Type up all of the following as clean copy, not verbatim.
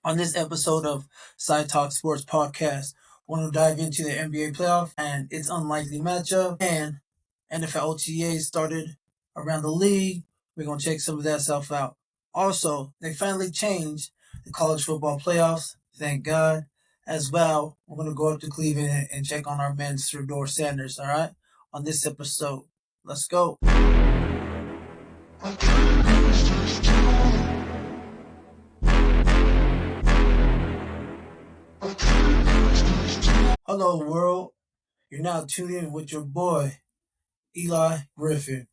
On this episode of Side Talk Sports Podcast, we're going to dive into the NBA playoff and its unlikely matchup and NFL OTAs started around the league. We're going to check some of that stuff out. Also, they finally changed the college football playoffs, thank God. As well, we're going to go up to Cleveland and check on our man, Shedeur Sanders, all right? On this episode. Let's go. Hello, world. You're now tuned in with your boy, Eli Griffin.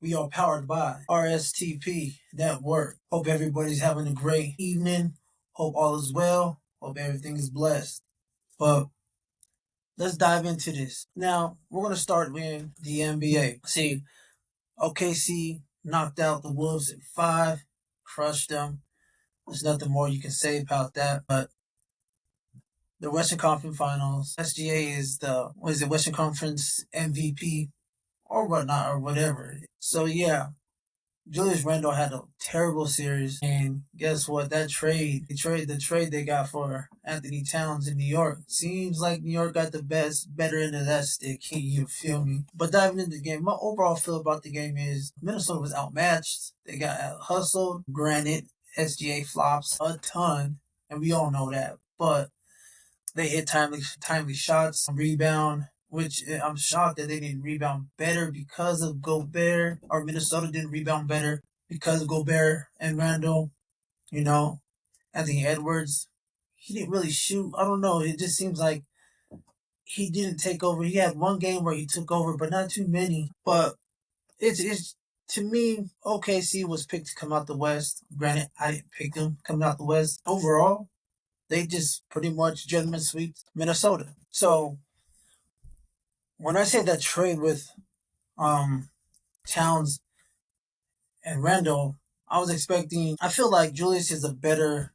We are powered by RSTP Network. Hope everybody's having a great evening. Hope all is well. Hope everything is blessed. But let's dive into this. Now, we're going to start with the NBA. See, OKC knocked out the Wolves in 5, crushed them. There's nothing more you can say about that. But the Western Conference Finals, SGA is Western Conference MVP or whatnot or whatever. So yeah, Julius Randle had a terrible series, and guess what? The trade they got for Anthony Towns in New York. Seems like New York got the better end of that stick. You feel me? But diving into the game, my overall feel about the game is Minnesota was outmatched. They got hustled. Granted, SGA flops a ton, and we all know that. But they hit timely shots, rebound, which I'm shocked that they didn't rebound better because of Gobert, or Minnesota didn't rebound better because of Gobert and Randall. You know, Anthony Edwards, he didn't really shoot. I don't know. It just seems like he didn't take over. He had one game where he took over, but not too many. But it's to me, OKC was picked to come out the West. Granted, I didn't pick them coming out the West. Overall, they just pretty much gentlemen swept Minnesota. So when I say that trade with Towns and Randall, I feel like Julius is a better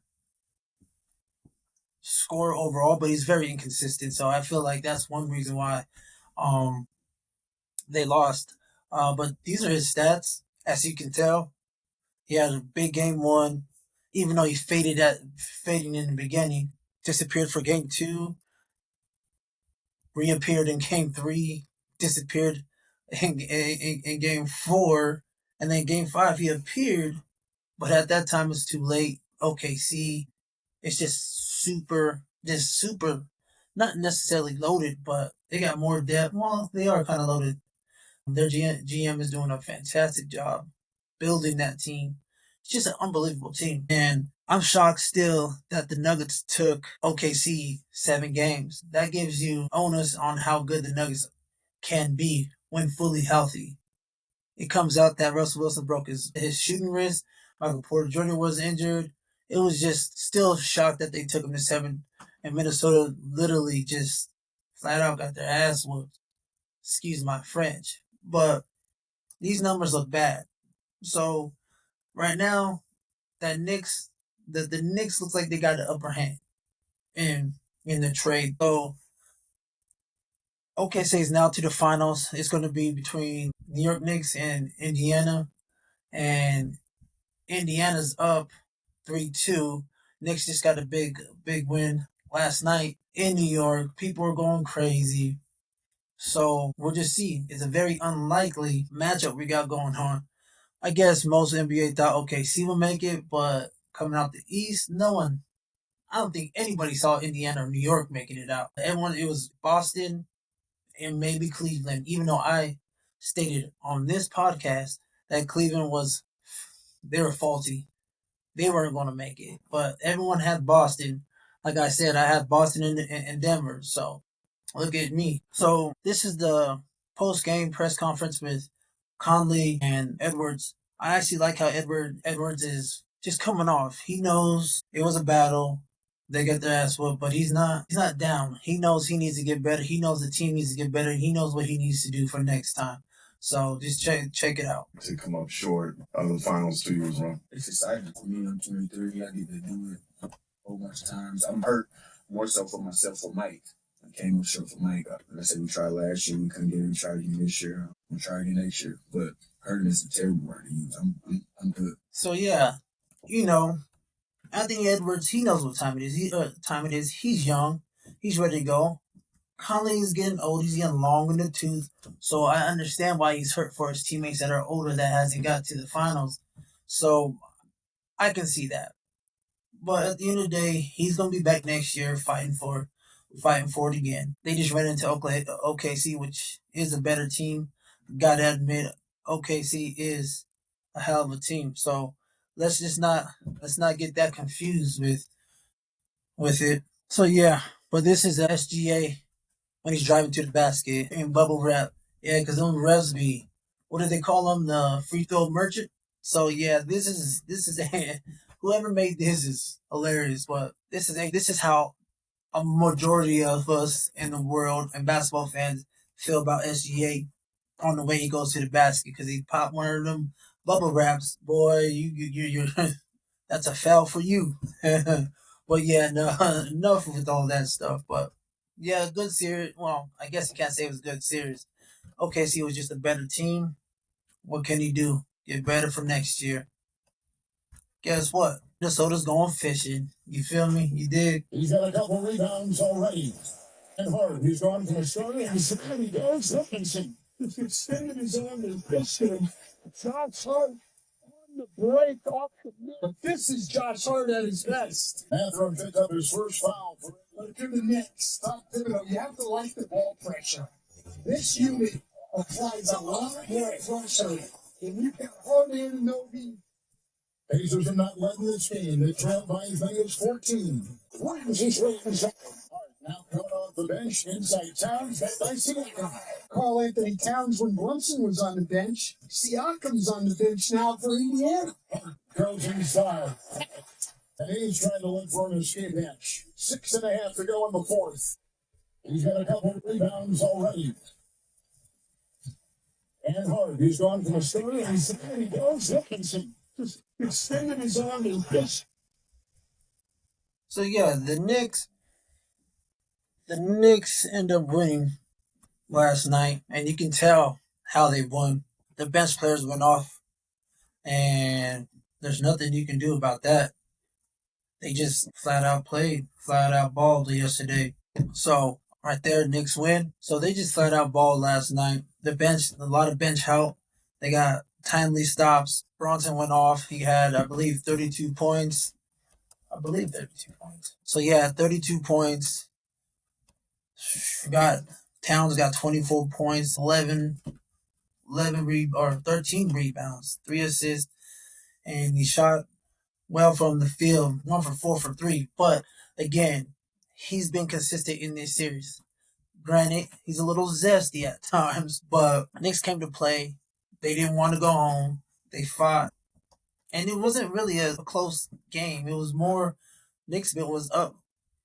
scorer overall, but he's very inconsistent. So I feel like that's one reason why um they lost. But these are his stats, as you can tell. He had a big game one, even though he fading in the beginning, disappeared for game two, reappeared in game three, disappeared in game four, and then game five he appeared, but at that time it's too late. OKC, it's just super, not necessarily loaded, but they got more depth. Well, they are kind of loaded. Their GM is doing a fantastic job building that team. It's just an unbelievable team. And I'm shocked still that the Nuggets took OKC 7 games. That gives you onus on how good the Nuggets can be when fully healthy. It comes out that Russell Wilson broke his shooting wrist. Michael Porter Jr. was injured. It was just still shocked that they took him to 7. And Minnesota literally just flat out got their ass whooped. Excuse my French. But these numbers look bad. So right now, that Knicks, the Knicks looks like they got the upper hand in the trade. So OKC is now to the finals. It's going to be between New York Knicks and Indiana, and Indiana's up 3-2. Knicks just got a big win last night in New York. People are going crazy. So we'll just see. It's a very unlikely matchup we got going on. I guess most NBA thought OKC will make it, but coming out the East, no one. I don't think anybody saw Indiana or New York making it out. It was Boston and maybe Cleveland, even though I stated on this podcast that Cleveland they were faulty. They weren't going to make it. But everyone had Boston. Like I said, I had Boston in Denver. So look at me. So this is the post-game press conference with Conley and Edwards. I actually like how Edwards is just coming off. He knows it was a battle. They get their ass whooped, but he's not down. He knows he needs to get better. He knows the team needs to get better. He knows what he needs to do for next time. So just check it out. To come up short of the finals 2 years ago. It's exciting for me. I'm 23. I get to do it a whole bunch of times. I'm hurt more so for myself for Mike. I came up short for Mike. Like I said, we tried last year. We couldn't get it. We tried again this year. We'll try again next year. But hurting is a terrible word to use. I'm good. So yeah, you know, Anthony Edwards, he knows what time it is. He's young. He's ready to go. Conley is getting old. He's getting long in the tooth. So I understand why he's hurt for his teammates that are older that hasn't got to the finals. So I can see that. But at the end of the day, he's gonna be back next year fighting for it again. They just ran into OKC, which is a better team. Gotta admit, OKC is a hell of a team. So let's not get that confused with it. So yeah, but this is a SGA when he's driving to the basket in bubble wrap. Yeah, because them refs be, what do they call them? The free throw merchant. So yeah, this is whoever made this is hilarious. But this is how a majority of us in the world and basketball fans feel about SGA on the way he goes to the basket because he popped one of them bubble wraps. Boy, you're that's a foul for you. But yeah, no, enough with all that stuff. But yeah, good series. Well, I guess you can't say it was a good series. OKC was just a better team. What can he do? Get better for next year. Guess what? Minnesota's going fishing. You feel me? You dig? He's got a couple rebounds already. And hard. He's gone from a starter. He's he goes Dickinson. He's extended his arm and fishing. Josh Hart on the break off the net. This is Josh Hart at his best. Mathurin picked up his first foul. Look to the Knicks. Stop pivoting. You have to like the ball pressure. This unit applies a lot more pressure. And you can hardly even know the Pacers are not letting this game. They trail by as many as 14. Williams is now coming off the bench inside Towns. That by Siakam. Carl Anthony Towns when Brunson was on the bench. Siakam's on the bench now for Indiana. Goes inside. And he's trying to look for an escape hatch. 6.5 to go in the fourth. He's got a couple of rebounds already. And hard. He's gone from a starter. He goes Dickinson. Just extended his arm and fish. So yeah, the Knicks end up winning last night, and you can tell how they won. The bench players went off, and there's nothing you can do about that. They just flat out played, flat out balled yesterday. So right there, Knicks win. So they just flat out balled last night. The bench, a lot of bench help. They got timely stops. Bronson went off. He had, I believe, 32 points. So yeah, 32 points. Got Towns got 24 points, 13 rebounds, 3 assists, and he shot well from the field, 1 for 4 for 3. But again, he's been consistent in this series. Granted, he's a little zesty at times, but Knicks came to play. They didn't want to go home. They fought. And it wasn't really a close game. It was more Knicks was up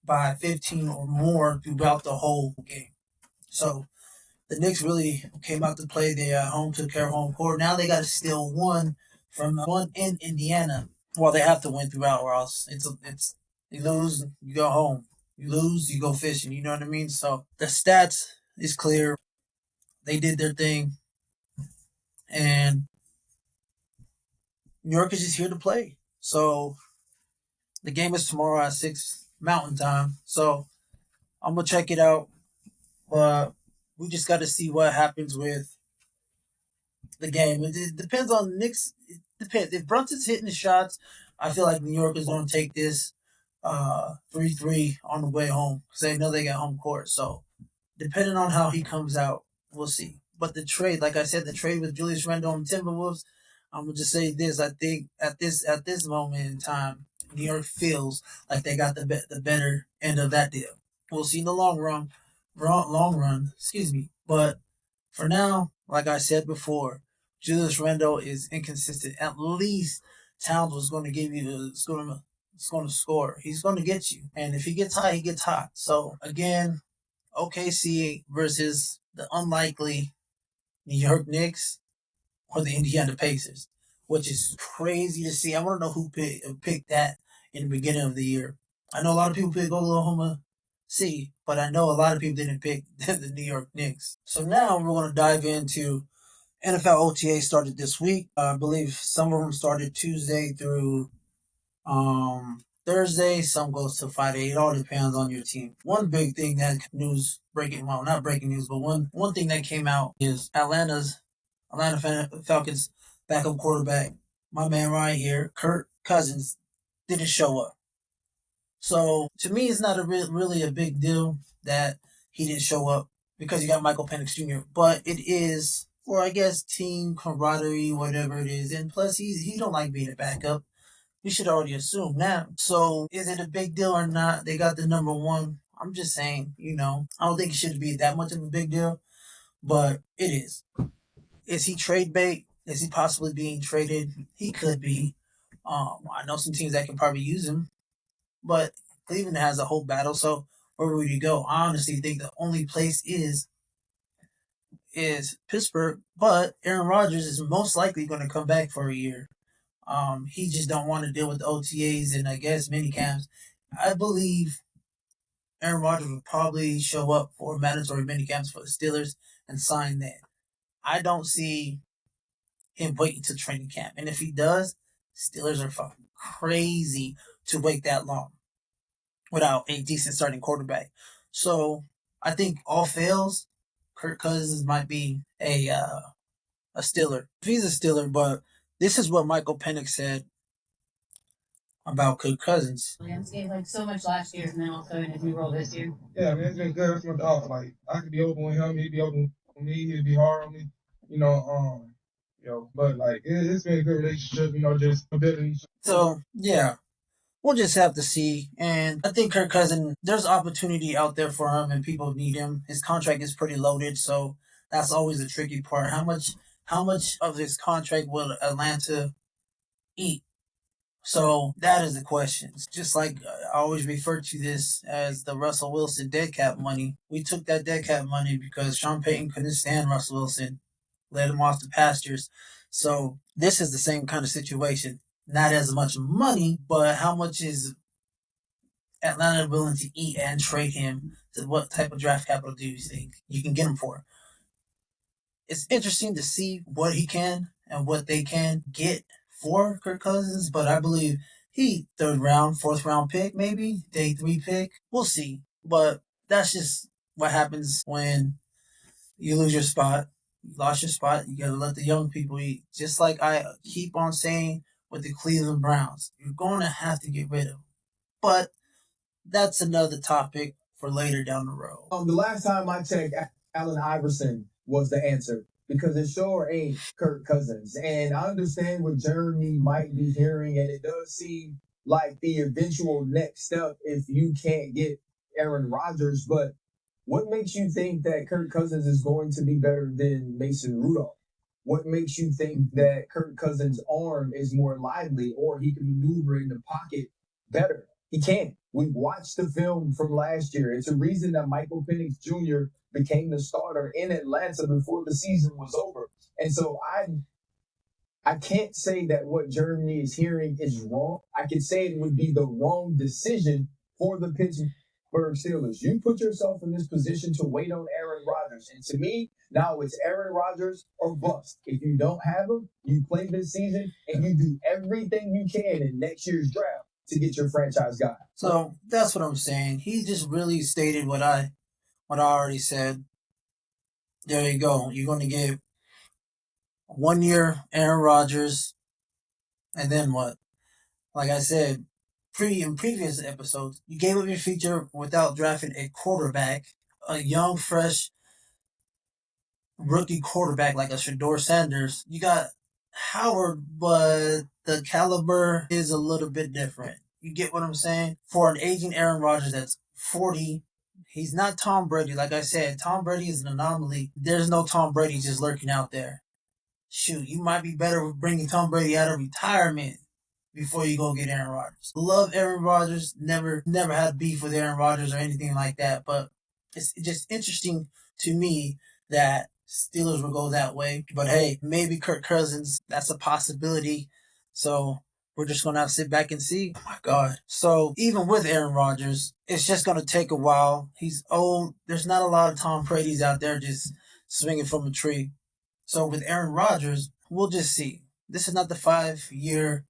by 15 or more throughout the whole game. So the Knicks really came out to play. They home took care of home court. Now they got to steal one in Indiana. Well, they have to win throughout, or else it's you lose, you go home. You lose, you go fishing. You know what I mean? So the stats is clear. They did their thing, and New York is just here to play. So the game is tomorrow at 6 Mountain Time. So I'm gonna check it out. But we just got to see what happens with the game. It depends on Knicks. It depends. If Brunson's hitting the shots, I feel like New York is going to take this 3-3 on the way home because they know they got home court. So depending on how he comes out, we'll see. But the trade, like I said, the trade with Julius Randle and Timberwolves, I'm gonna just say this. I think at this moment in time, New York feels like they got the better end of that deal. We'll see in the long run. Excuse me. But for now, like I said before, Julius Randle is inconsistent. At least Towns was going to give you is going to score. He's going to get you, and if he gets hot, he gets hot. So again, OKC versus the unlikely New York Knicks or the Indiana Pacers, which is crazy to see. I want to know who picked that in the beginning of the year. I know a lot of people picked Oklahoma City, but I know a lot of people didn't pick the New York Knicks. So now we're going to dive into NFL OTA started this week. I believe some of them started Tuesday through Thursday, some goes to Friday. It all depends on your team. One big thing that news breaking, well, not breaking news, but one thing that came out is Atlanta Falcons backup quarterback, my man right here, Kirk Cousins, didn't show up. So to me, it's not really a big deal that he didn't show up because you got Michael Penix Jr. But it is for, I guess, team camaraderie, whatever it is, and plus he don't like being a backup. We should already assume that. So is it a big deal or not? They got the number one. I'm just saying, I don't think it should be that much of a big deal, but it is. Is he trade bait? Is he possibly being traded? He could be. I know some teams that can probably use him, but Cleveland has a whole battle. So where would you go? I honestly think the only place is Pittsburgh, but Aaron Rodgers is most likely going to come back for a year. He just don't want to deal with the OTAs and I guess mini camps. I believe Aaron Rodgers will probably show up for mandatory mini camps for the Steelers and sign that. I don't see him waiting to training camp, and if he does, Steelers are fucking crazy to wait that long without a decent starting quarterback. So I think all fails, Kirk Cousins might be a Steeler. If he's a Steeler, but this is what Michael Penix said about Kirk Cousins. Williams gave like so much last year, and then also in his new role this year. Yeah, man, it's been good. It's my dog. Like I could be open with him, he'd be open with me. He'd be hard on me, But like it's been a good relationship. Just building. So yeah, we'll just have to see. And I think Kirk Cousins, there's opportunity out there for him, and people need him. His contract is pretty loaded, so that's always the tricky part. How much of his contract will Atlanta eat? So that is the question. Just like I always refer to this as the Russell Wilson dead cap money. We took that dead cap money because Sean Payton couldn't stand Russell Wilson, let him off the pastures. So this is the same kind of situation. Not as much money, but how much is Atlanta willing to eat and trade him? What type of draft capital do you think you can get him for? It's interesting to see what he can and what they can get for Kirk Cousins, but I believe he third round, fourth round pick, maybe day 3 pick. We'll see, but that's just what happens when you lose your spot. You lost your spot. You gotta let the young people eat. Just like I keep on saying with the Cleveland Browns, you're going to have to get rid of them. But that's another topic for later down the road. The last time I checked, Allen Iverson was the answer because it sure ain't Kirk Cousins. And I understand what Jeremy might be hearing, and it does seem like the eventual next step if you can't get Aaron Rodgers. But what makes you think that Kirk Cousins is going to be better than Mason Rudolph? What makes you think that Kirk Cousins' arm is more lively or he can maneuver in the pocket better? He can't. We watched the film from last year. It's a reason that Michael Penix Jr. became the starter in Atlanta before the season was over. And so I can't say that what Jeremy is hearing is wrong. I can say it would be the wrong decision for the Pittsburgh Steelers. You put yourself in this position to wait on Aaron Rodgers. And to me, now it's Aaron Rodgers or bust. If you don't have him, you play this season and you do everything you can in next year's draft to get your franchise guy. So that's what I'm saying. He just really stated what I already said. There you go. You're going to give 1 year Aaron Rodgers, and then what? Like I said, in previous episodes, you gave up your future without drafting a quarterback, a young, fresh rookie quarterback like a Shedeur Sanders. You got Howard, but the caliber is a little bit different. You get what I'm saying? For an aging Aaron Rodgers that's 40, he's not Tom Brady. Like I said, Tom Brady is an anomaly. There's no Tom Brady just lurking out there. Shoot, you might be better with bringing Tom Brady out of retirement before you go get Aaron Rodgers. Love Aaron Rodgers. Never had beef with Aaron Rodgers or anything like that. But it's just interesting to me that Steelers will go that way. But hey, maybe Kirk Cousins, that's a possibility. So we're just going to have to sit back and see. Oh my God. So even with Aaron Rodgers, it's just going to take a while. He's old. There's not a lot of Tom Brady's out there just swinging from a tree. So with Aaron Rodgers, we'll just see. This is not the 5 years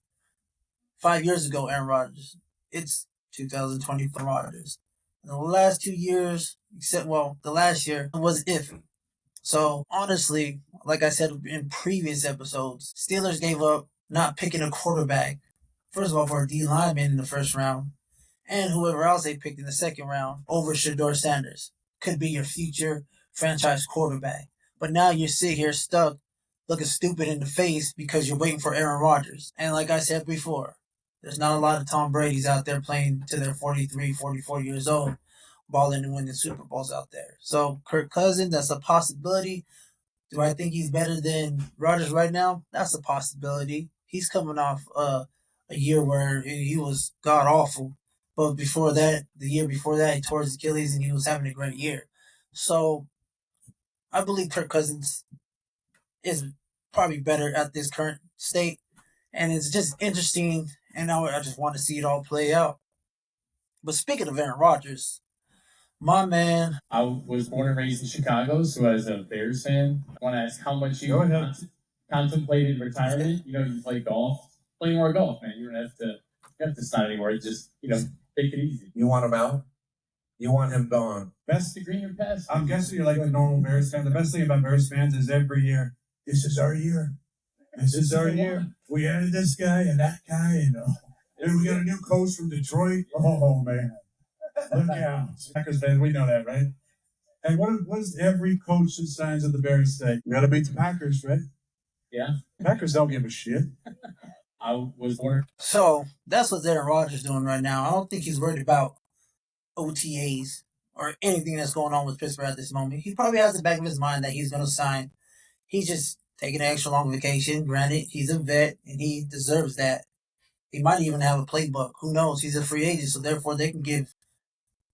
ago Aaron Rodgers. It's 2024 Rodgers. The last 2 years, the last year was iffy. So honestly, like I said in previous episodes, Steelers gave up not picking a quarterback. First of all, for a D lineman in the first round, and whoever else they picked in the second round over Shedeur Sanders. Could be your future franchise quarterback. But now you're sitting here stuck looking stupid in the face because you're waiting for Aaron Rodgers. And like I said before, there's not a lot of Tom Brady's out there playing to their 43, 44 years old, balling and winning Super Bowls out there. So Kirk Cousins, that's a possibility. Do I think he's better than Rodgers right now? That's a possibility. He's coming off a year where he was god awful. But before that, the year before that, he tore his Achilles and he was having a great year. So I believe Kirk Cousins is probably better at this current state. And it's just interesting. And now I just want to see it all play out. But speaking of Aaron Rodgers, my man. I was born and raised in Chicago, so as a Bears fan, I want to ask how much you contemplated retirement. You know, you play golf. Play more golf, man. You don't have to sign anymore. Just, take it easy. You want him out? You want him gone? Best to green or pass? I'm guessing you're like a normal Bears fan. The best thing about Bears fans is every year, This is our year. This is our year. We added this guy and that guy, and we got a new coach from Detroit. Oh, man. Look out. Packers fans, we know that, right? And what does every coach that signs at the Bears say? We got to beat the Packers, right? Yeah. Packers don't give a shit. I was born. So that's what Aaron Rodgers doing right now. I don't think he's worried about OTAs or anything that's going on with Pittsburgh at this moment. He probably has the back of his mind that he's going to sign. He's just taking an extra long vacation. Granted, he's a vet and he deserves that. He might even have a playbook. Who knows? He's a free agent, so therefore they can give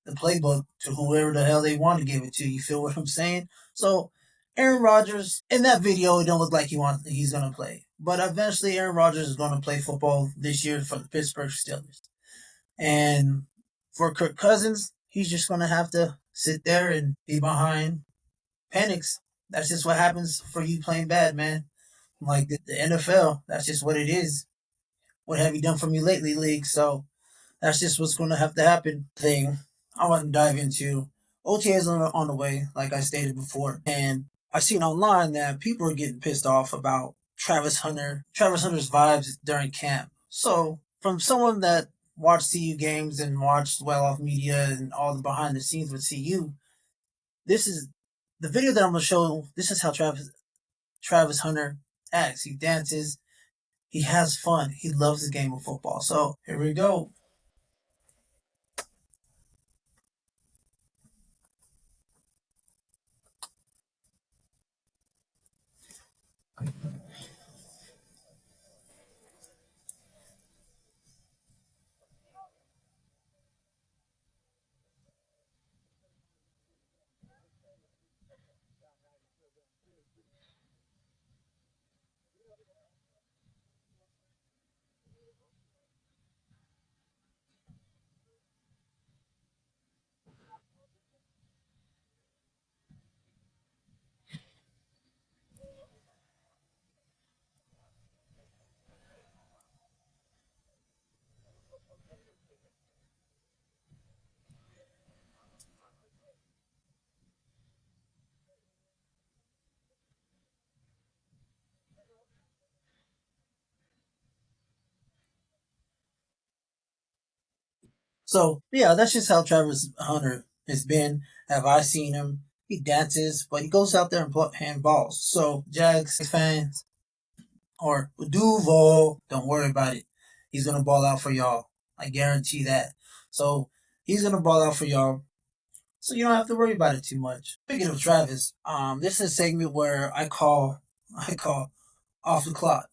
the playbook to whoever the hell they want to give it to. You feel what I'm saying? So Aaron Rodgers, in that video, it don't look like he's going to play. But eventually Aaron Rodgers is going to play football this year for the Pittsburgh Steelers. And for Kirk Cousins, he's just going to have to sit there and be behind Penix. That's just what happens for you playing bad, man. Like the NFL, that's just what it is. What have you done for me lately, league? So that's just what's going to have to happen. Thing I want to dive into. OTAs on the way, like I stated before. And I've seen online that people are getting pissed off about Travis Hunter's vibes during camp. So from someone that watched CU games and watched Well Off Media and all the behind the scenes with CU, this is the video that I'm going to show. This is how Travis Hunter acts. He dances. He has fun. He loves the game of football. So here we go. So, yeah, that's just how Travis Hunter has been. Have I seen him? He dances, but he goes out there and hand balls. So, Jags fans or Duval, don't worry about it. He's going to ball out for y'all. I guarantee that. So, he's going to ball out for y'all. So, you don't have to worry about it too much. Speaking of Travis, this is a segment where I call off the clock.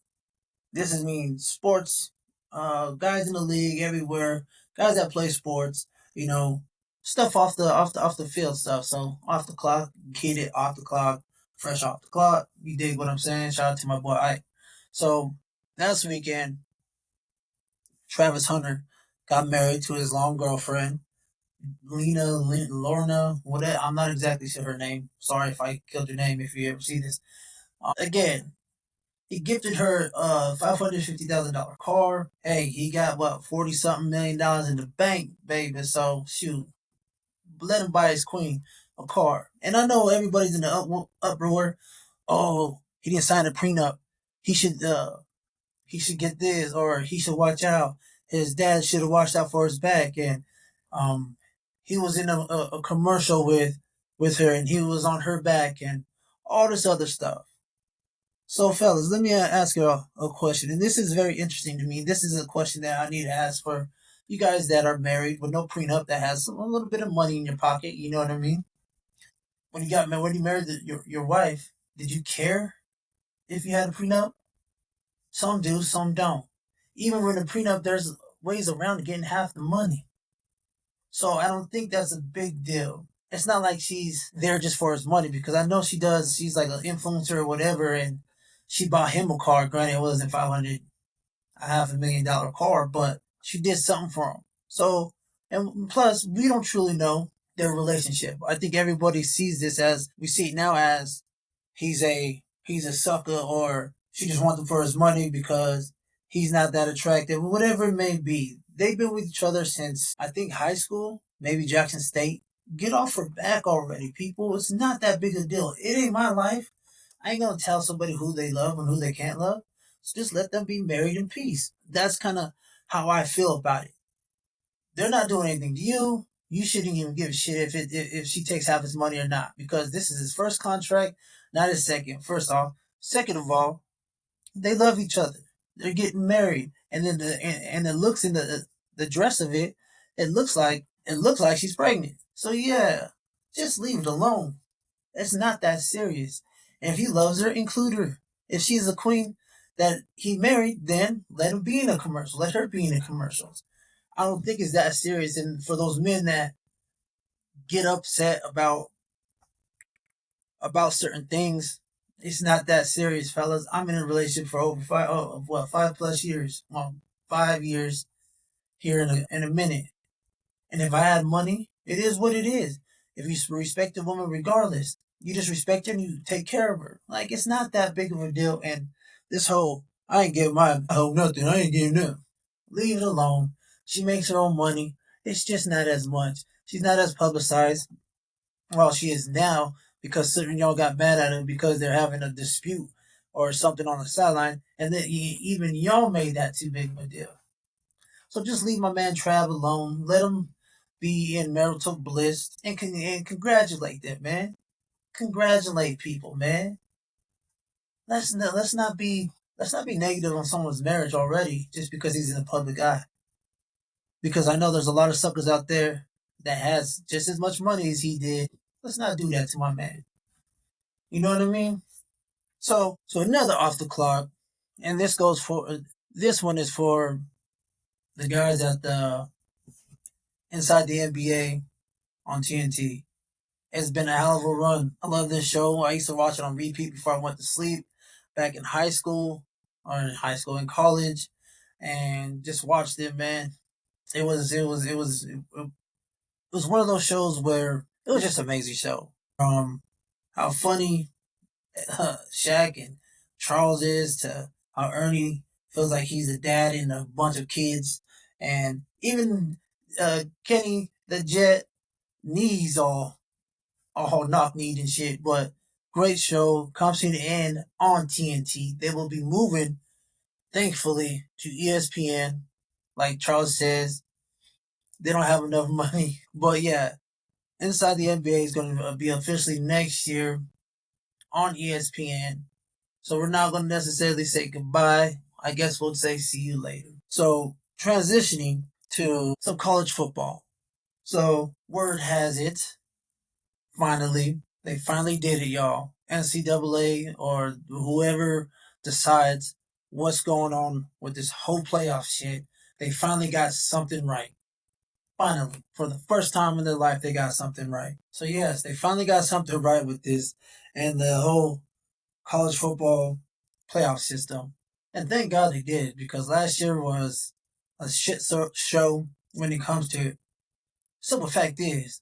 This is sports, guys in the league everywhere, guys that play sports, stuff off the field stuff. So off the clock, get it off the clock, fresh off the clock. You dig what I'm saying? Shout out to my boy Ike. So last weekend, Travis Hunter got married to his long girlfriend, Lorna, whatever. I'm not exactly sure her name. Sorry if I killed your name if you ever see this. Again, He gifted her a $550,000 car. Hey, he got what, 40 something $million in the bank, baby. So shoot, let him buy his queen a car. And I know everybody's in the uproar. Oh, he didn't sign a prenup. He should get this, or he should watch out. His dad should have watched out for his back, and um, he was in a commercial with her, and he was on her back, and all this other stuff. So, fellas, let me ask you a question, and this is very interesting to me. This is a question that I need to ask for you guys that are married with no prenup, that has a little bit of money in your pocket. You know what I mean? When you married your wife, did you care if you had a prenup? Some do, some don't. Even with a prenup, there's ways around getting half the money. So I don't think that's a big deal. It's not like she's there just for his money, because I know she does. She's like an influencer or whatever, and she bought him a car. Granted, it wasn't 500, a $500,000 car, but she did something for him. So, and plus, we don't truly know their relationship. I think everybody sees this as, we see it now as, he's a sucker, or she just wants him for his money because he's not that attractive, whatever it may be. They've been with each other since, I think, high school, maybe Jackson State. Get off her back already, people. It's not that big a deal. It ain't my life. I ain't gonna tell somebody who they love and who they can't love. So just let them be married in peace. That's kind of how I feel about it. They're not doing anything to you. You shouldn't even give a shit if she takes half his money or not, because this is his first contract, not his second. First off, second of all, they love each other. They're getting married, and then the looks in the dress of it, it looks like she's pregnant. So yeah, just leave it alone. It's not that serious. And if he loves her, include her. If she's a queen that he married, then let him be in a commercial. Let her be in the commercials. I don't think it's that serious. And for those men that get upset about certain things, it's not that serious, fellas. I'm in a relationship for over 5+ years. Well, 5 years here in a minute. And if I had money, it is what it is. If you respect a woman regardless, you just respect her and you take care of her. Like, it's not that big of a deal. And this whole, I ain't give my hoe nothing, I ain't giving nothing. Leave it alone. She makes her own money. It's just not as much. She's not as publicized. Well, she is now, because certain y'all got mad at her because they're having a dispute or something on the sideline. And then even y'all made that too big of a deal. So just leave my man Trav alone. Let him be in marital bliss, and congratulate them, man. Congratulate people, man. Let's not be negative on someone's marriage already just because he's in the public eye. Because I know there's a lot of suckers out there that has just as much money as he did. Let's not do that to my man. You know what I mean? So another off the clock, and this one is for the guys at the inside the NBA on TNT. It's been a hell of a run. I love this show. I used to watch it on repeat before I went to sleep back in high school, in college, and just watched it, man. It was one of those shows where it was just an amazing show. How funny Shaq and Charles is, to how Ernie feels like he's a dad in a bunch of kids, and even Kenny the Jet knees all knock-kneed and shit. But great show, comes to the end on TNT. They will be moving, thankfully, to ESPN. Like Charles says, they don't have enough money. But yeah, Inside the NBA is going to be officially next year on ESPN. So we're not going to necessarily say goodbye. I guess we'll say see you later. So transitioning to some college football. So word has it, they finally did it, y'all. NCAA or whoever decides what's going on with this whole playoff shit, they finally got something right. Finally, for the first time in their life, they got something right. So yes, they finally got something right with this and the whole college football playoff system. And thank God they did, because last year was a shit show when it comes to it. Simple fact is,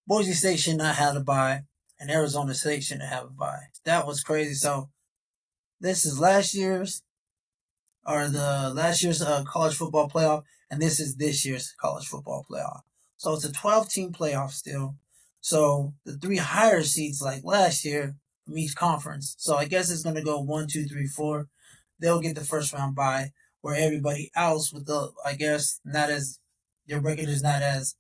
Boise State should not have a bye, and Arizona State shouldn't have a bye. That was crazy. So This is last year's college football playoff, and this is this year's college football playoff. So it's a 12-team playoff still. So the three higher seeds like last year from each conference. So I guess it's going to go 1, 2, 3, 4. They'll get the first round bye, where everybody else with their record is not as,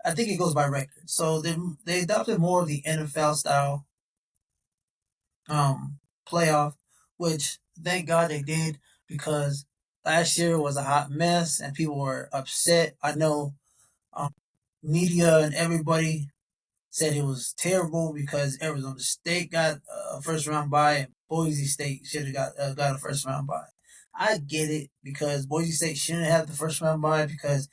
I think it goes by record. So they adopted more of the NFL style playoff, which thank God they did, because last year was a hot mess and people were upset. I know media and everybody said it was terrible because Arizona State got a first round bye and Boise State should have got a first round bye. I get it, because Boise State shouldn't have the first round bye because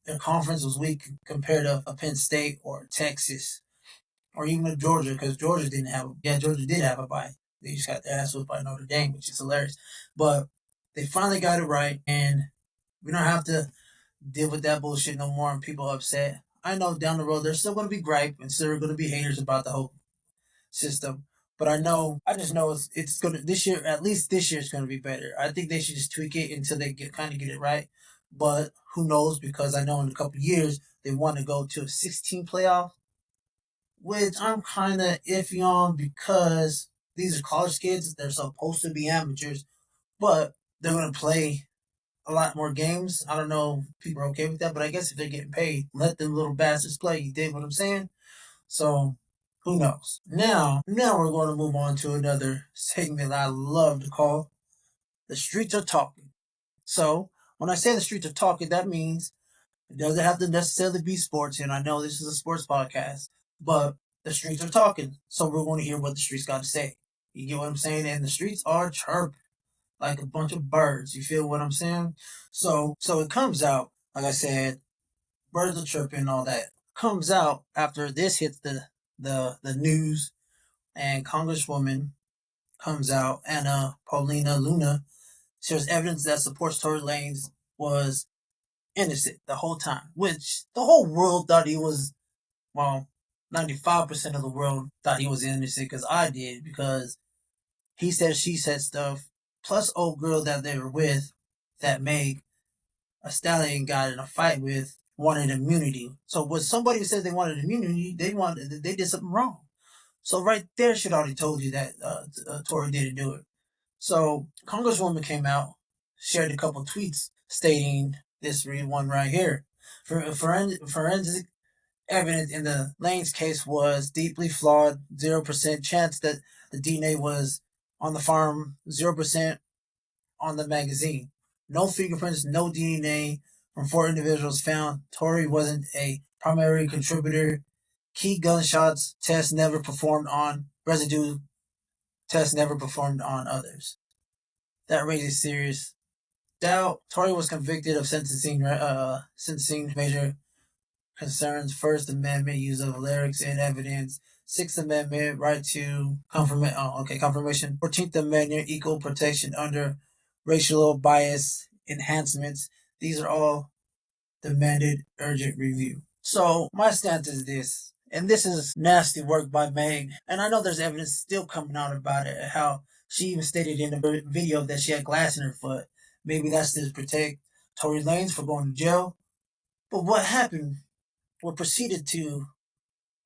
their conference was weak compared to a Penn State or Texas or even a Georgia, because Georgia did have a bye. They just got their ass whooped by Notre Dame, which is hilarious. But they finally got it right, and we don't have to deal with that bullshit no more and people upset. I know down the road there's still going to be gripe and still going to be haters about the whole system. But I just know it's going to, this year, at least this year, it's going to be better. I think they should just tweak it until they get it right. But who knows, because I know in a couple of years they want to go to a 16 playoff, which I'm kind of iffy on, because these are college kids. They're supposed to be amateurs, but they're going to play a lot more games. I don't know if people are okay with that, but I guess if they're getting paid, let them little bastards play. You dig what I'm saying? So who knows? Now we're going to move on to another segment I love to call The Streets Are Talking. So when I say the streets are talking, that means it doesn't have to necessarily be sports, and I know this is a sports podcast, but the streets are talking. So we're going to hear what the streets got to say. You get what I'm saying? And the streets are chirping like a bunch of birds. You feel what I'm saying? So it comes out, like I said, birds are chirping and all that. Comes out after this hits the news, and Congresswoman comes out, Anna Paulina Luna, shares evidence that supports Tory Lanez was innocent the whole time, which the whole world thought he was, well, 95% of the world thought he was innocent, because I did, because he said, she said stuff, plus old girl that they were with, that Meg a stallion got in a fight with, wanted immunity. So when somebody says they wanted immunity, they did something wrong. So right there should already told you that Tory didn't do it. So Congresswoman came out, shared a couple tweets stating this one right here. Forensic evidence in the Lanez case was deeply flawed. 0% chance that the DNA was on the farm. 0% on the magazine. No fingerprints, no DNA from 4 individuals found. Tory wasn't a primary contributor. Key gunshots test never performed on residue. Test never performed on others. That raises serious doubt. Tory was convicted of sentencing major concerns: First Amendment, use of lyrics and evidence; Sixth Amendment, right to confirmation; 14th Amendment, equal protection under racial bias enhancements. These are all demanded urgent review. So my stance is this, and this is nasty work by Meg, and I know there's evidence still coming out about it, how she even stated in the video that she had glass in her foot. Maybe that's to protect Tory Lanez for going to jail. But what happened? What proceeded to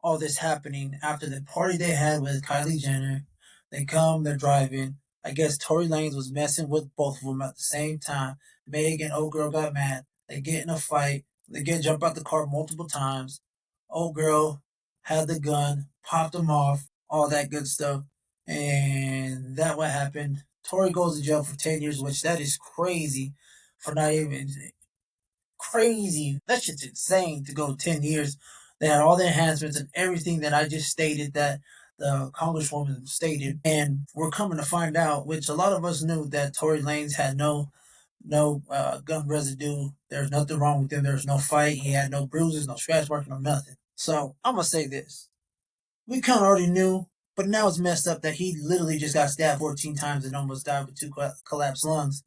all this happening after the party they had with Kylie Jenner? They're driving. I guess Tory Lanez was messing with both of them at the same time. Meg and old girl got mad. They get in a fight. They jump out the car multiple times. Old girl had the gun, popped them off, all that good stuff. And that what happened. Tory goes to jail for 10 years, which that is crazy for not even crazy. That shit's insane to go 10 years. They had all the enhancements and everything that I just stated, that the Congresswoman stated. And we're coming to find out, which a lot of us knew, that Tory Lanez had no gun residue. There's nothing wrong with him. There's no fight. He had no bruises, no scratch marks, no nothing. So I'm going to say this. We kind of already knew, but now it's messed up that he literally just got stabbed 14 times and almost died with 2 collapsed lungs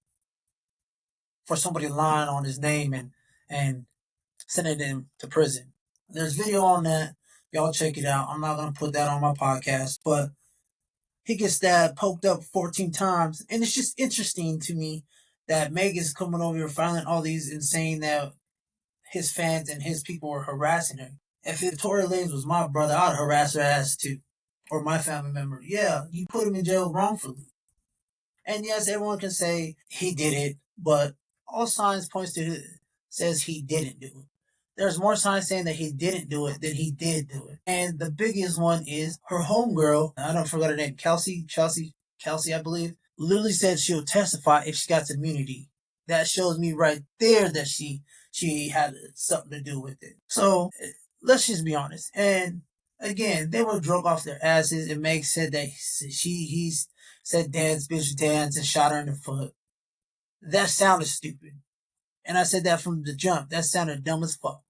for somebody lying on his name and sending him to prison. There's video on that. Y'all check it out. I'm not going to put that on my podcast, but he gets stabbed, poked up 14 times. And it's just interesting to me that Meg is coming over here filing all these and saying that his fans and his people were harassing her. If Tory Lanez was my brother, I'd harass her ass too. Or my family member. Yeah, you put him in jail wrongfully. And yes, everyone can say he did it, but all signs points to says he didn't do it. There's more signs saying that he didn't do it than he did do it. And the biggest one is her homegirl, I don't forget her name, Kelsey, I believe, literally said she'll testify if she got immunity. That shows me right there that she had something to do with it. So let's just be honest. And again, they were drunk off their asses, and Meg said that he said dance, bitch, dance, and shot her in the foot. That sounded stupid. And I said that from the jump. That sounded dumb as fuck.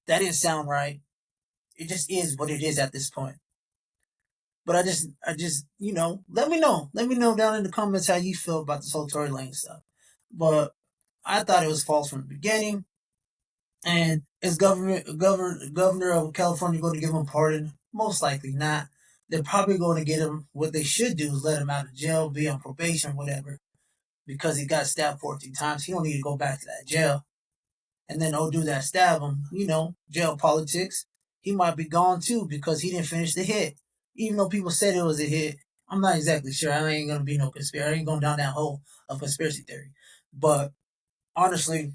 That didn't sound right. It just is what it is at this point. But I just, let me know. Let me know down in the comments how you feel about this whole Tory Lanez stuff. But I thought it was false from the beginning. And is governor of California going to give him a pardon? Most likely not. They're probably going to get him. What they should do is let him out of jail, be on probation, whatever. Because he got stabbed 14 times. He don't need to go back to that jail. And then do that stab him. Jail politics. He might be gone too because he didn't finish the hit. Even though people said it was a hit, I'm not exactly sure. I ain't gonna be no conspiracy. I ain't going down that hole of conspiracy theory. But honestly,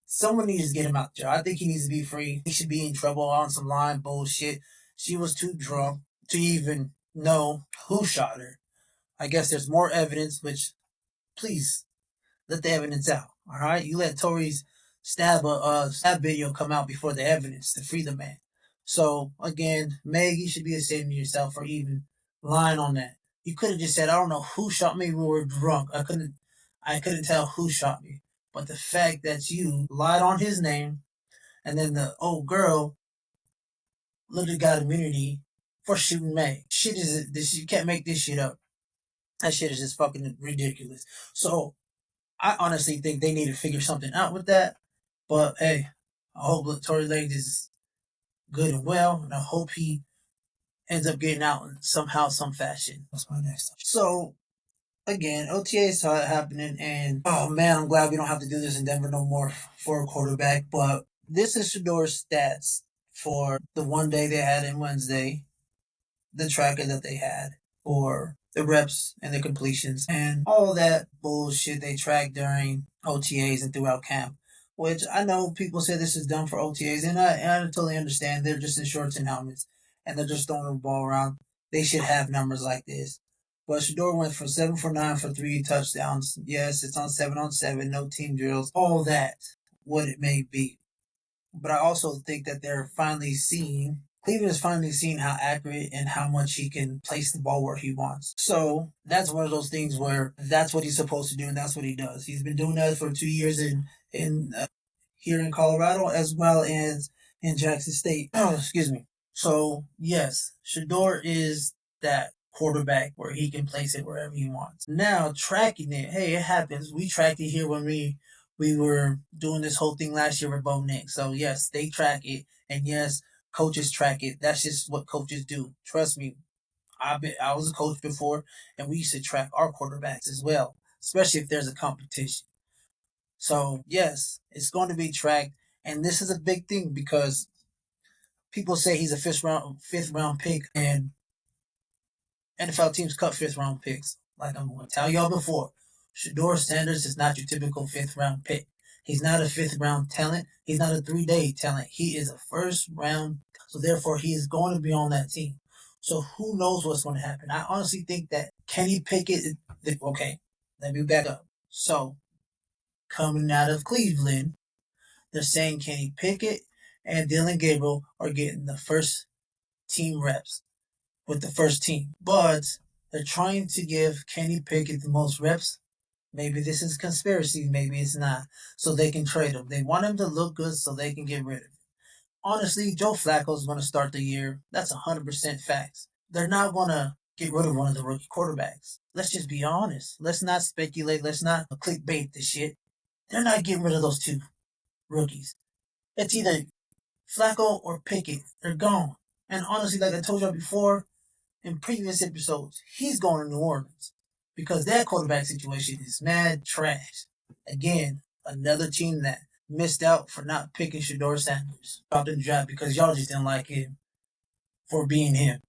someone needs to get him out there. I think he needs to be free. He should be in trouble on some lying bullshit. She was too drunk to even know who shot her. I guess there's more evidence, which please let the evidence out. All right, you let Tory's stab video come out before the evidence to free the man. So again, Meg, you should be ashamed of yourself for even lying on that. You could have just said, "I don't know who shot me. We were drunk. I couldn't tell who shot me." But the fact that you lied on his name, and then the old girl literally got immunity for shooting Meg. Shit is this. You can't make this shit up. That shit is just fucking ridiculous. So I honestly think they need to figure something out with that. But hey, I hope Tory Lanez is good and well, and I hope he ends up getting out in somehow, some fashion. What's my next? So again, OTAs saw it happening, and oh man, I'm glad we don't have to do this in Denver no more for a quarterback. But this is Shedeur's stats for the one day they had in Wednesday, the tracker that they had for the reps and the completions and all that bullshit they tracked during OTAs and throughout camp. Which I know people say this is done for OTAs, and I totally understand. They're just in shorts and helmets, and they're just throwing the ball around. They should have numbers like this. But Shedeur went from 7 for 9 for 3 touchdowns. Yes, it's on 7-on-7, no team drills, all that, what it may be. But I also think that Cleveland is finally seeing how accurate and how much he can place the ball where he wants. So that's one of those things where that's what he's supposed to do, and that's what he does. He's been doing that for 2 years in here in Colorado as well as in Jackson State. Oh, excuse me. So yes, Shedeur is that quarterback where he can place it wherever he wants. Now tracking it, hey, it happens. We tracked it here when we were doing this whole thing last year with Bo Nick. So yes, they track it, and yes, coaches track it. That's just what coaches do. Trust me. I was a coach before, and we used to track our quarterbacks as well, especially if there's a competition. So yes, it's going to be tracked, and this is a big thing because people say he's a fifth round pick, and NFL teams cut fifth round picks. Like I'm going to tell y'all before, Shedeur Sanders is not your typical fifth round pick. He's not a fifth round talent. He's not a 3-day talent. He is a first round. So therefore, he is going to be on that team. So who knows what's going to happen? I honestly think that Kenny Pickett. Okay, let me back up. So coming out of Cleveland, they're saying Kenny Pickett and Dylan Gabriel are getting the first team reps with the first team. But they're trying to give Kenny Pickett the most reps. Maybe this is conspiracy, maybe it's not. So they can trade him. They want him to look good so they can get rid of him. Honestly, Joe Flacco is going to start the year. That's 100% facts. They're not going to get rid of one of the rookie quarterbacks. Let's just be honest. Let's not speculate. Let's not clickbait this shit. They're not getting rid of those two rookies. It's either Flacco or Pickett. They're gone. And honestly, like I told y'all before, in previous episodes, he's going to New Orleans because that quarterback situation is mad trash. Again, another team that missed out for not picking Shedeur Sanders out in the draft because y'all just didn't like him for being him.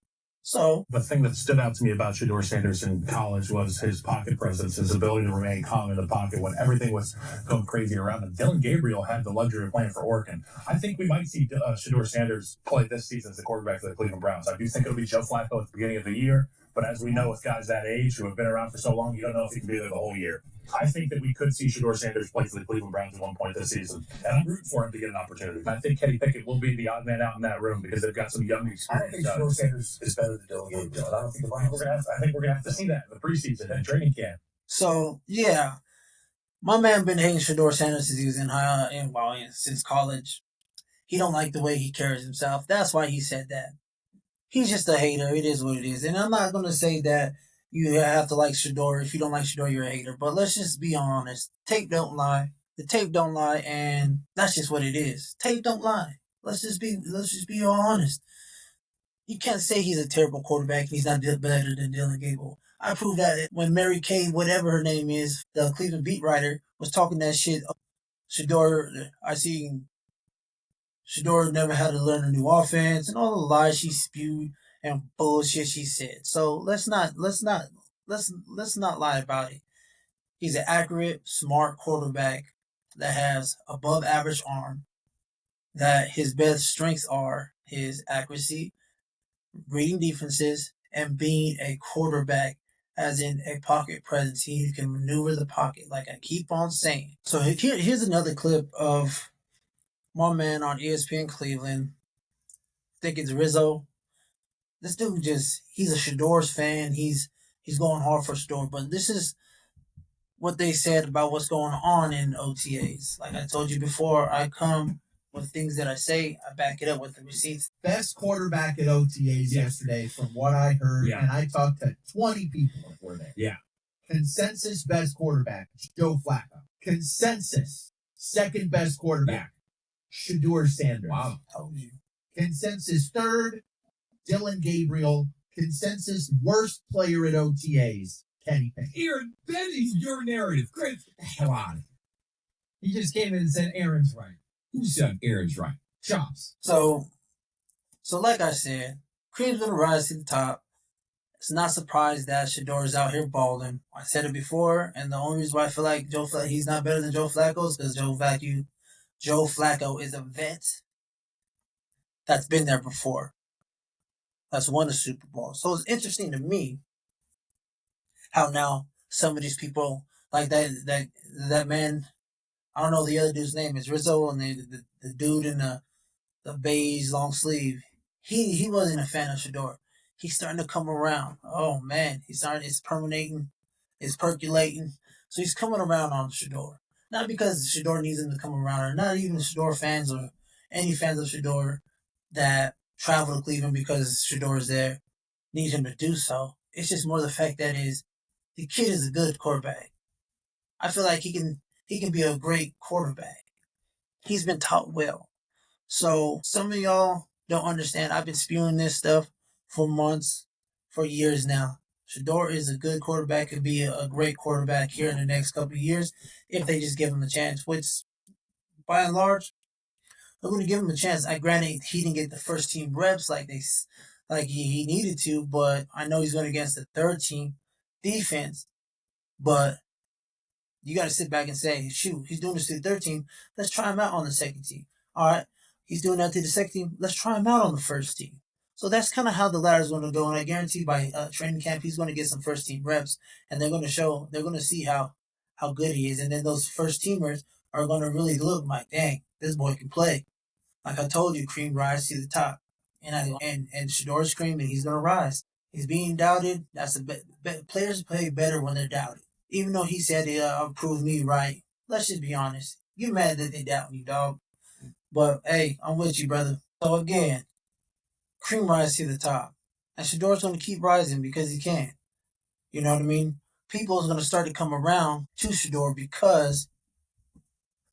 So the thing that stood out to me about Shadour Sanders in college was his pocket presence, his ability to remain calm in the pocket when everything was going crazy around him. Dylan Gabriel had the luxury of playing for Oregon. I think we might see Shadour Sanders play this season as the quarterback for the Cleveland Browns. I do think it'll be Joe Flacco at the beginning of the year, but as we know with guys that age who have been around for so long, you don't know if he can be there the whole year. I think that we could see Shadour Sanders play for the Cleveland Browns at one point this season, and I'm rooting for him to get an opportunity. I think Kenny Pickett will be the odd man out in that room because they've got some young experience. I don't think Shadour Sanders is better than Dylan Gabriel. I don't think I think we're gonna have to see that in the preseason and training camp. So yeah, my man been hating Shedeur Sanders since he was since college. He don't like the way he carries himself. That's why he said that. He's just a hater. It is what it is, and I'm not gonna say that you have to like Shedeur. If you don't like Shedeur, you're a hater. But let's just be honest. Tape don't lie. The tape don't lie, and that's just what it is. Tape don't lie. Let's just be all honest. You can't say he's a terrible quarterback and he's not better than Dylan Gabriel. I proved that when Mary Kay, whatever her name is, the Cleveland beat writer, was talking that shit. Shedeur never had to learn a new offense and all the lies she spewed and bullshit she said. So let's not lie about it. He's an accurate, smart quarterback that has above average arm. That his best strengths are his accuracy, reading defenses, and being a quarterback, as in a pocket presence. He can maneuver the pocket, like I keep on saying. So here's another clip of my man on ESPN Cleveland. I think it's Rizzo. This dude he's a Shadour's fan. He's going hard for Shadour. But this is what they said about what's going on in OTAs. Like I told you before, I come with things that I say, I back it up with the receipts. Best quarterback at OTAs yesterday, from what I heard, and I talked to 20 people before that. Yeah. Consensus best quarterback, Joe Flacco. Consensus second best quarterback, Shedeur Sanders. Wow. Told you. Consensus third, Dylan Gabriel. Consensus worst player at OTAs, Kenny Pickett. Aaron, that is your narrative. Chris, get the hell out of here. He just came in and said Aaron's right. Who said Aaron's right? Chops. So like I said, Cream's gonna rise to the top. It's not surprised that Shedeur is out here balling. I said it before, and the only reason why I feel like he's not better than Joe Flacco is because Joe Flacco is a vet that's been there before. That's won a Super Bowl. So it's interesting to me how now some of these people, like that man, I don't know the other dude's name, is Rizzo, and the dude in the beige long sleeve. He wasn't a fan of Shedeur. He's starting to come around. Oh man, it's permeating, it's percolating. So he's coming around on Shedeur. Not because Shedeur needs him to come around, or not even Shedeur fans or any fans of Shedeur that travel to Cleveland because Shedeur is there need him to do so. It's just more the fact that the kid is a good quarterback. I feel like he can be a great quarterback. He's been taught well. So some of y'all don't understand. I've been spewing this stuff for months, for years now. Shedeur is a good quarterback, could be a great quarterback here in the next couple of years if they just give him a chance, which by and large, they're going to give him a chance. Granted, he didn't get the first team reps like he needed to, but I know he's going against the third team defense. But you got to sit back and say, shoot, he's doing this to the third team. Let's try him out on the second team. All right, he's doing that to the second team. Let's try him out on the first team. So that's kind of how the ladder is going to go. And I guarantee by training camp, he's going to get some first team reps, and they're going to see how good he is. And then those first teamers are going to really look like, dang, this boy can play. Like I told you, Cream rise to the top. And Shadour's Cream, and he's going to rise. He's being doubted. That's players play better when they're doubted. Even though he said it proved me right. Let's just be honest. You're mad that they doubt you, dog. But, hey, I'm with you, brother. So, again, Cream rise to the top. And Shadour's going to keep rising because he can. You know what I mean? People is going to start to come around to Shadour because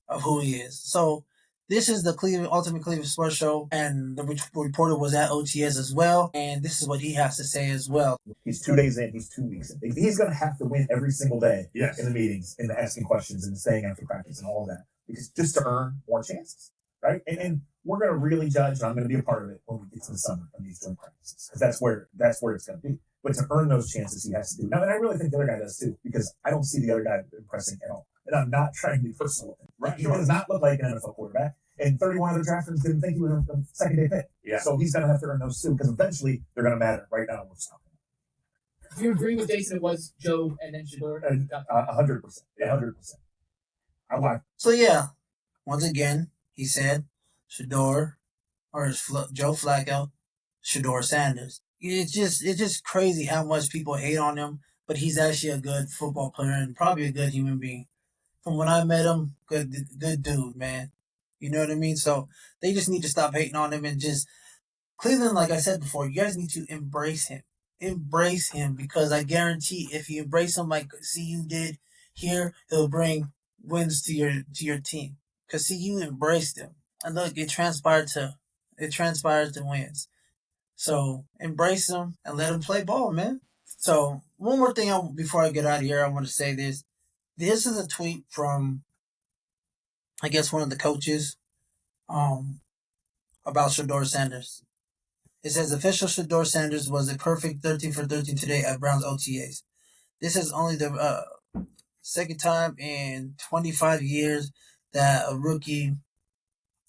of who he is. So, This is the Ultimate Cleveland Sports Show, and the reporter was at OTAs as well, and this is what he has to say as well. He's 2 days in. He's 2 weeks in. He's going to have to win every single day in the meetings, in the asking questions, and the staying after practice, and all of that, because just to earn more chances, right? And we're going to really judge, and I'm going to be a part of it when we get to the summer on these joint practices, because that's where it's going to be. But to earn those chances, he has to do. Now, and I really think the other guy does too, because I don't see the other guy impressing at all. And I'm not trying to be personal with him. Right? He does not look like an NFL quarterback. And 31 other drafters didn't think he was a second-day pick. Yeah. So he's going to have to earn those too, because eventually they're going to matter. Right now, we're stopping. Do you agree with Jason? It was Joe and then Shedeur? 100%. 100%. I want. So yeah, once again, he said Shedeur, or Joe Flacco, Shedeur Sanders. It's just crazy how much people hate on him, but he's actually a good football player and probably a good human being. From when I met him, good dude, man. You know what I mean? So they just need to stop hating on him and just Cleveland, like I said before, you guys need to embrace him. Embrace him, because I guarantee if you embrace him like CU did here, he'll bring wins to your team. Because CU embraced him. And look, it transpired to wins. So embrace him and let him play ball, man. So one more thing before I get out of here, I want to say this. This is a tweet from, I guess, one of the coaches about Shedeur Sanders. It says, official Shedeur Sanders was a perfect 13 for 13 today at Browns OTAs. This is only the second time in 25 years that a rookie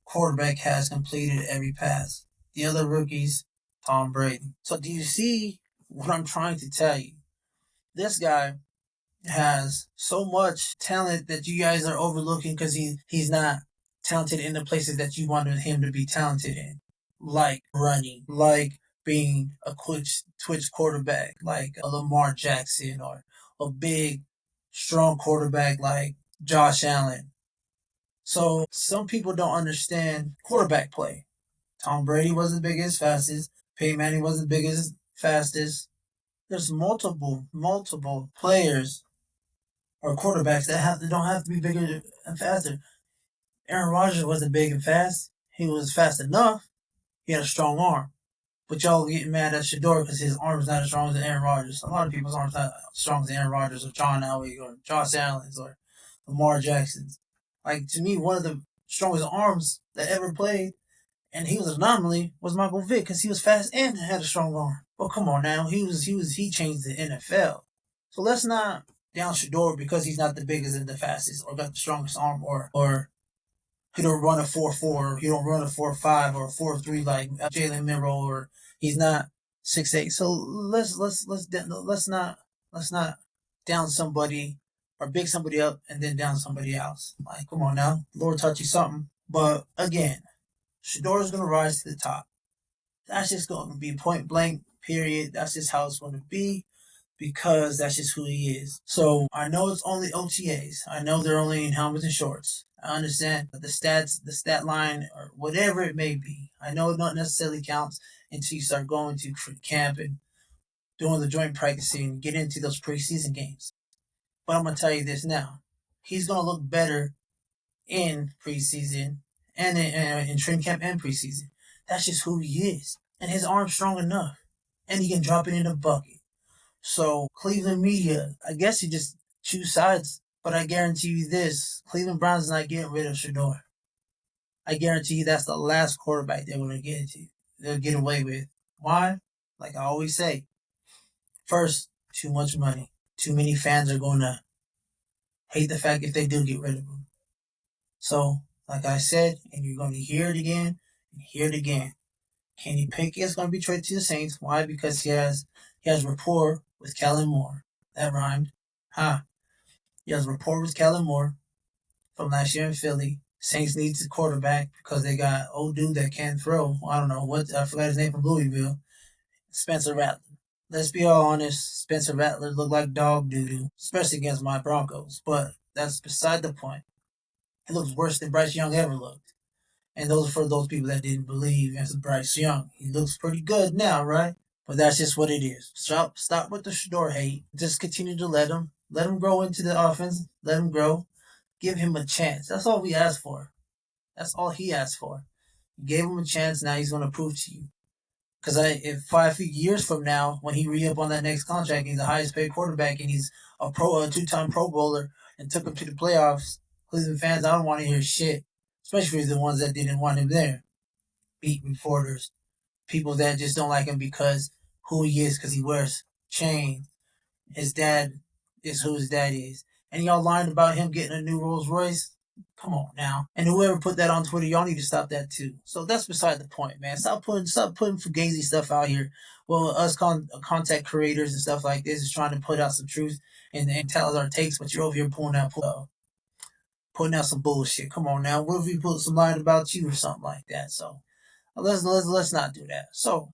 quarterback has completed every pass. The other rookies, Tom Brady. So do you see what I'm trying to tell you? This guy has so much talent that you guys are overlooking because he's not talented in the places that you wanted him to be talented in. Like running, like being a twitch quarterback, like a Lamar Jackson, or a big, strong quarterback like Josh Allen. So some people don't understand quarterback play. Tom Brady wasn't the biggest, fastest. Peyton Manning wasn't the biggest, fastest. There's multiple players or quarterbacks that don't have to be bigger and faster. Aaron Rodgers wasn't big and fast. He was fast enough. He had a strong arm. But y'all getting mad at Shedeur because his arm's not as strong as Aaron Rodgers. A lot of people's arms not as strong as Aaron Rodgers or John Elway or Josh Allen's or Lamar Jackson's. Like, to me, one of the strongest arms that ever played, and he was an anomaly, was Michael Vick because he was fast and had a strong arm. Well, come on now, he changed the NFL. So let's not down Shedeur because he's not the biggest and the fastest or got the strongest arm or he don't run a 4.4, or he don't run a 4.5 or a 4.3 like Jalen Milroe, or he's not 6'8". So let's not down somebody or big somebody up and then down somebody else. Like, come on now, Lord taught you something. But again, Shedeur is gonna rise to the top. That's just going to be point blank. Period. That's just how it's going to be. Because that's just who he is. So I know it's only OTAs. I know they're only in helmets and shorts. I understand the stats, the stat line, or whatever it may be. I know it not necessarily counts until you start going to camp and doing the joint practicing and get into those preseason games. But I'm going to tell you this now. He's going to look better in preseason and in training camp and preseason. That's just who he is. And his arm's strong enough. And he can drop it in the bucket. So, Cleveland media, I guess you just choose sides, but I guarantee you this, Cleveland Browns is not getting rid of Shedeur. I guarantee you that's the last quarterback they're going to they'll get away with. Why? Like I always say, first, too much money. Too many fans are going to hate the fact if they do get rid of him. So, like I said, and you're going to hear it again and hear it again, Kenny Pickett is going to be traded to the Saints. Why? Because he has rapport with Kellen Moore. That rhymed. He has rapport with Kellen Moore from last year in Philly. Saints needs a quarterback because they got old dude that can't throw. I don't know I forgot his name from Louisville. Spencer Rattler. Let's be all honest. Spencer Rattler looked like dog doo-doo, especially against my Broncos. But that's beside the point. He looks worse than Bryce Young ever looked. And those are for those people that didn't believe in Bryce Young. He looks pretty good now, right? But that's just what it is. Stop with the Shedeur hate. Just continue to let him grow into the offense. Let him grow. Give him a chance. That's all we ask for. That's all he asked for. You gave him a chance. Now he's going to prove to you. Because if 5 years from now, when he re-up on that next contract, he's the highest paid quarterback, and he's a two-time Pro Bowler, and took him to the playoffs. Cleveland fans, I don't want to hear shit, especially the ones that didn't want him there. Beat reporters, people that just don't like him because who he is, because he wears chains. His dad is who his dad is, and y'all lying about him getting a new Rolls Royce. Come on now. And whoever put that on Twitter, y'all need to stop that too. So that's beside the point, man. Stop putting fugazi stuff out here. Well, us content creators and stuff like this is trying to put out some truth and tell us our takes, but you're over here putting out some bullshit. Come on now. What if we put some lying about you or something like that? So let's not do that. So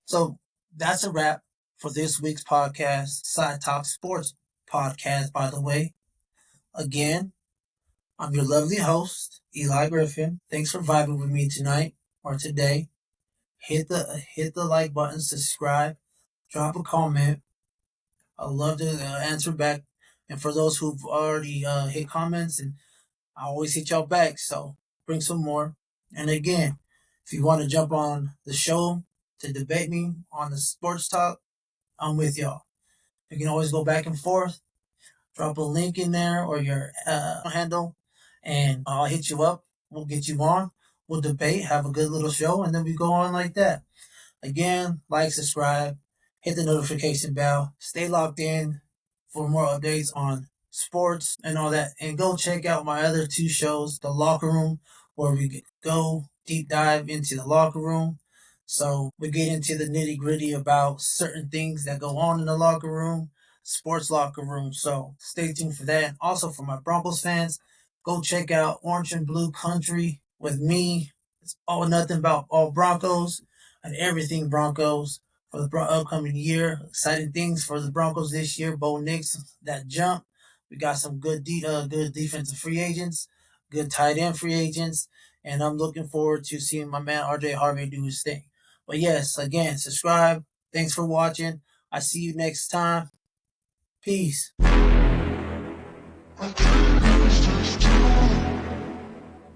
that's a wrap for this week's podcast, Side Talk Sports podcast, by the way. Again, I'm your lovely host, Eli Griffin. Thanks for vibing with me tonight or today. Hit the like button, subscribe, drop a comment. I'd love to answer back. And for those who've already hit comments, and I always hit y'all back, so bring some more. And again, if you want to jump on the show to debate me on the sports talk, I'm with y'all. You can always go back and forth. Drop a link in there or your handle, and I'll hit you up. We'll get you on. We'll debate, have a good little show, and then we go on like that. Again, like, subscribe, hit the notification bell. Stay locked in for more updates on sports and all that. And go check out my other two shows, The Locker Room, where we go deep dive into the locker room. So we get into the nitty gritty about certain things that go on in the locker room, sports locker room. So stay tuned for that. And also for my Broncos fans, go check out Orange and Blue Country with me. It's all nothing about all Broncos and everything Broncos for the upcoming year. Exciting things for the Broncos this year. Bo Nix, that jump. We got some good defensive free agents, good tight end free agents, and I'm looking forward to seeing my man RJ Harvey do his thing. But yes, again, subscribe. Thanks for watching. I see you next time. Peace.